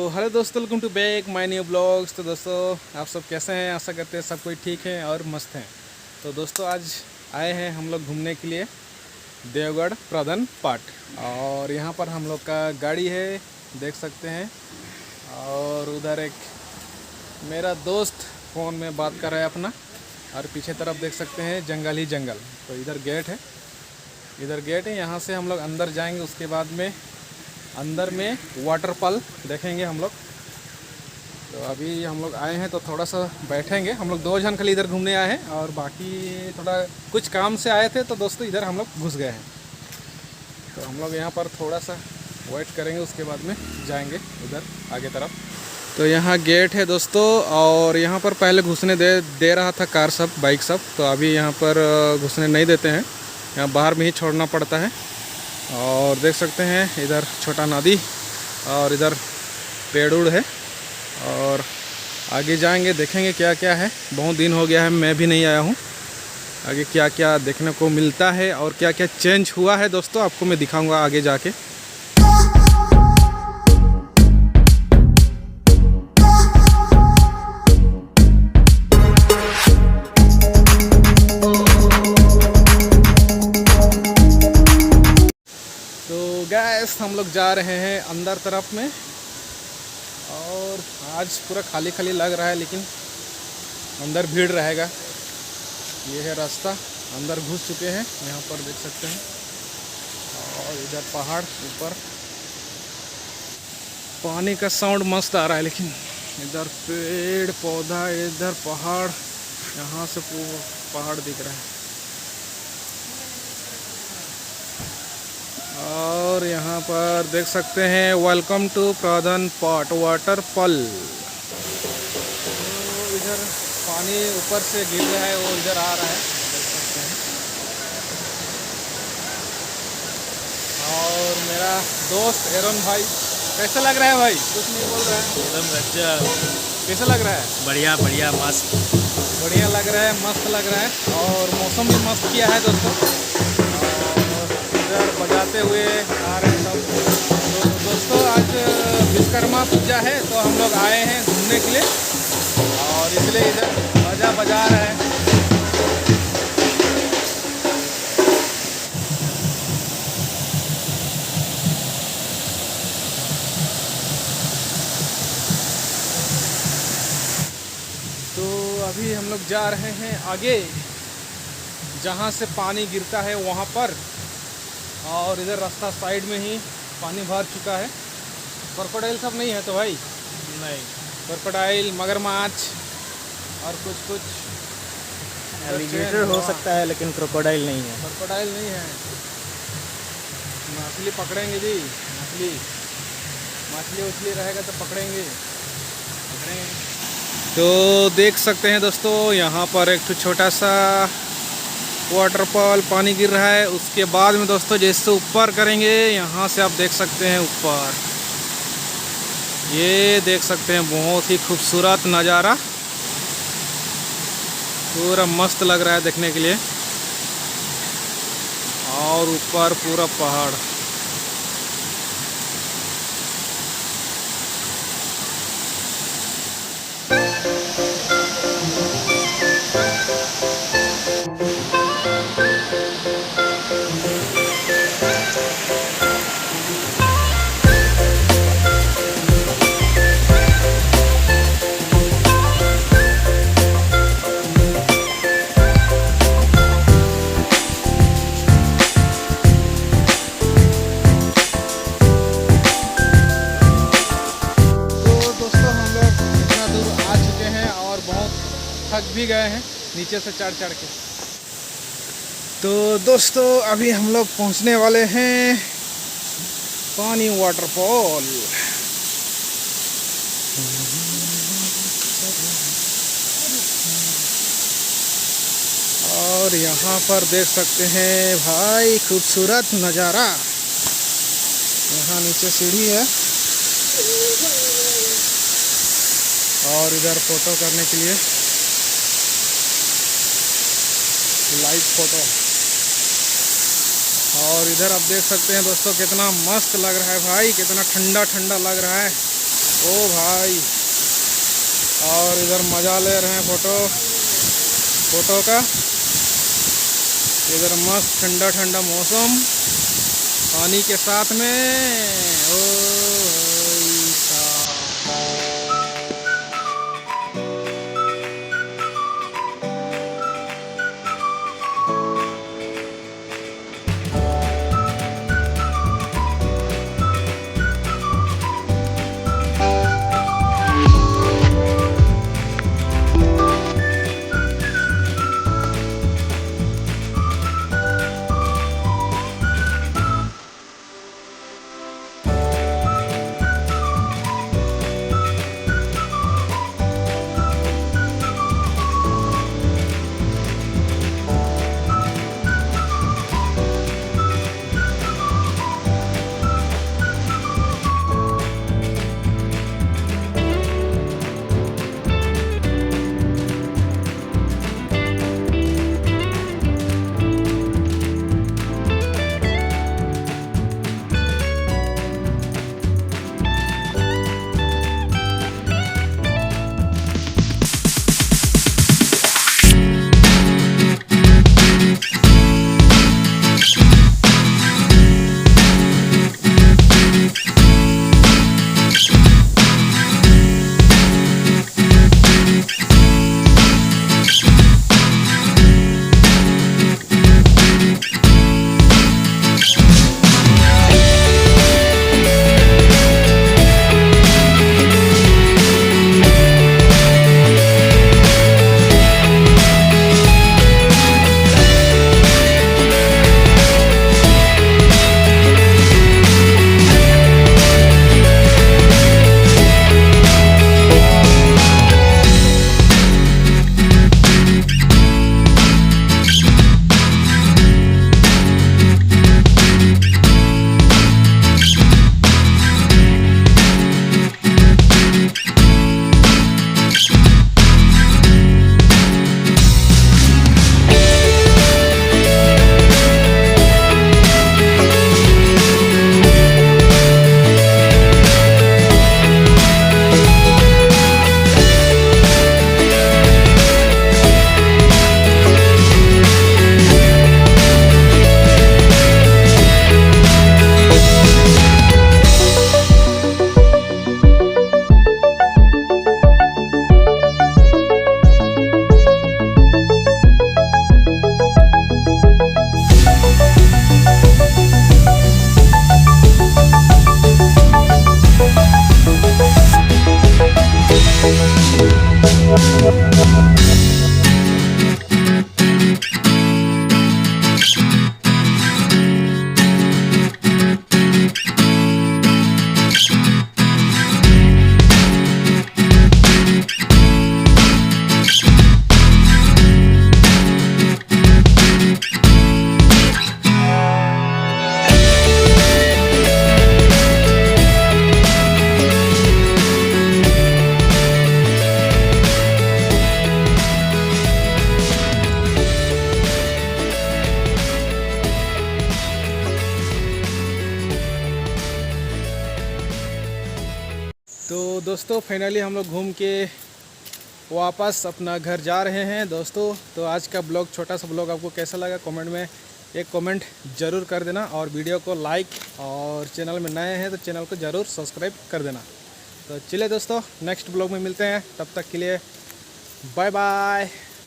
Hello दोस्तों, welcome to back my new blogs. तो दोस्तों आप सब कैसे हैं? आशा करते हैं सब कोई ठीक है और मस्त हैं। तो दोस्तों आज आए हैं हम लोग घूमने के लिए देवगढ़ प्रधान पाठ, और यहाँ पर हम लोग का गाड़ी है, देख सकते हैं। और उधर एक मेरा दोस्त फ़ोन में बात कर रहा है अपना, और पीछे तरफ देख सकते हैं जंगल ही जंगल। तो इधर गेट है, यहाँ से हम लोग अंदर जाएंगे। उसके बाद में अंदर में वाटरफॉल देखेंगे हम लोग। तो अभी हम लोग आए हैं तो थोड़ा सा बैठेंगे। हम लोग 2 जन खाली इधर घूमने आए हैं, और बाकी थोड़ा कुछ काम से आए थे। तो दोस्तों इधर हम लोग घुस गए हैं, तो हम लोग यहाँ पर थोड़ा सा वेट करेंगे। उसके बाद में जाएंगे उधर आगे तरफ। तो यहाँ गेट है दोस्तों, और यहाँ पर पहले घुसने दे रहा था कार सब, बाइक सब। तो अभी यहाँ पर घुसने नहीं देते हैं, यहाँ बाहर में ही छोड़ना पड़ता है। और देख सकते हैं इधर छोटा नदी, और इधर पेड़ है। और आगे जाएंगे, देखेंगे क्या क्या है। बहुत दिन हो गया है, मैं भी नहीं आया हूँ। आगे क्या क्या देखने को मिलता है और क्या क्या चेंज हुआ है दोस्तों, आपको मैं दिखाऊंगा आगे जाके। गैस हम लोग जा रहे हैं अंदर तरफ में, और आज पूरा खाली खाली लग रहा है, लेकिन अंदर भीड़ रहेगा। ये है रास्ता, अंदर घुस चुके हैं। यहाँ पर देख सकते हैं, और इधर पहाड़ ऊपर पानी का साउंड मस्त आ रहा है, लेकिन इधर पेड़ पौधा, इधर पहाड़, यहाँ से पूरा पहाड़ दिख रहा है। और यहाँ पर देख सकते हैं वेलकम टू प्रधान पाठ वाटरफॉल। तो इधर पानी ऊपर से गिर रहा है, वो इधर आ रहा है, देख सकते हैं। और मेरा दोस्त एरन भाई, कैसा लग रहा है भाई? कुछ नहीं बोल रहा है, एकदम गजब। कैसा लग रहा है? बढ़िया बढ़िया, मस्त, बढ़िया लग रहा है, मस्त लग रहा है। और मौसम भी मस्त किया है दोस्तों, बजाते हुए आ रहे हैं सब। तो दोस्तों आज विश्वकर्मा पूजा है, तो हम लोग आए हैं घूमने के लिए, और इसलिए इधर बाजा बजा रहे हैं। तो अभी हम लोग जा रहे हैं आगे, जहाँ से पानी गिरता है वहाँ पर। और इधर रास्ता साइड में ही पानी भर चुका है। क्रोकोडाइल सब नहीं है तो भाई? नहीं, क्रोकोडाइल, मगरमच्छ और कुछ एलिगेटर हो सकता है, लेकिन क्रोकोडाइल नहीं है। क्रोकोडाइल नहीं है। मछली पकड़ेंगे जी, मछली उछली रहेगा तो पकड़ेंगे। तो देख सकते हैं दोस्तों, यहाँ पर एक छोटा सा वाटरफॉल पानी गिर रहा है। उसके बाद में दोस्तों जैसे ऊपर करेंगे, यहाँ से आप देख सकते हैं ऊपर, ये देख सकते हैं बहुत ही खूबसूरत नज़ारा, पूरा मस्त लग रहा है देखने के लिए। और ऊपर पूरा पहाड़। थक भी गए हैं नीचे से चढ़ के। तो दोस्तों अभी हम लोग पहुंचने वाले हैं पानी वाटरफॉल। और यहाँ पर देख सकते हैं भाई खूबसूरत नज़ारा। यहाँ नीचे सीढ़ी है, और इधर फोटो करने के लिए लाइव फोटो। और इधर आप देख सकते हैं दोस्तों कितना मस्त लग रहा है भाई, कितना ठंडा ठंडा लग रहा है। ओ भाई, और इधर मज़ा ले रहे हैं फोटो का। इधर मस्त ठंडा ठंडा मौसम पानी के साथ में। ओ भाई साहब। तो दोस्तों फाइनली हम लोग घूम के वापस अपना घर जा रहे हैं दोस्तों। तो आज का ब्लॉग, छोटा सा ब्लॉग आपको कैसा लगा कमेंट में एक कमेंट ज़रूर कर देना, और वीडियो को लाइक, और चैनल में नए हैं तो चैनल को ज़रूर सब्सक्राइब कर देना। तो चलिए दोस्तों, नेक्स्ट ब्लॉग में मिलते हैं, तब तक के लिए बाय बाय।